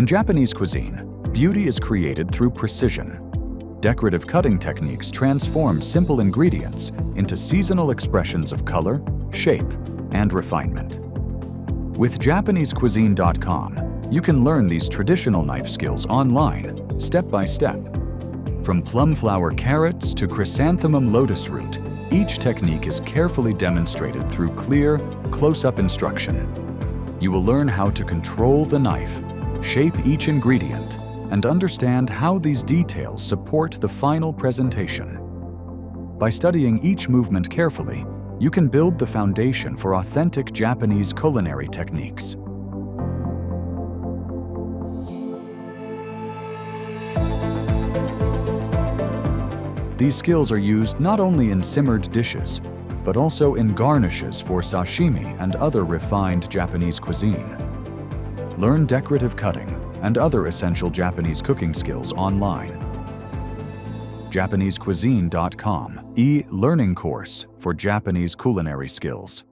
In Japanese cuisine, beauty is created through precision. Decorative cutting techniques transform simple ingredients into seasonal expressions of color, shape, and refinement. With JapaneseCuisine.com, you can learn these traditional knife skills online, step by step. From plum flower carrots to chrysanthemum lotus root, each technique is carefully demonstrated through clear, close-up instruction. You will learn how to control the knife, shape each ingredient, and understand how these details support the final presentation. By studying each movement carefully, you can build the foundation for authentic Japanese culinary techniques. These skills are used not only in simmered dishes, but also in garnishes for sashimi and other refined Japanese cuisine. Learn decorative cutting and other essential Japanese cooking skills online. JapaneseCuisine.com, e-learning course for Japanese culinary skills.